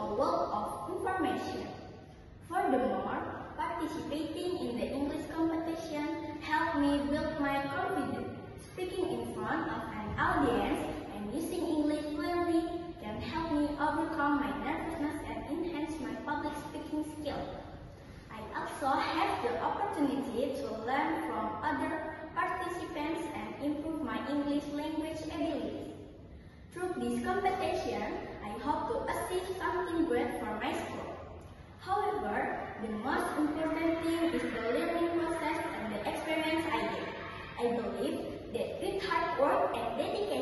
a wealth of information. Furthermore, participating in the English competition helped me build my confidence. Speaking in front of an audience and using English fluently can help me overcome my nervousness and enhance my public speaking skills. I also had the opportunity to learn from other participants and improve my English language abilities. Through this competition, I hope to achieve something great for my school. However, the most important thing is the learning process and the experience I get. I believe that with hard work and dedication,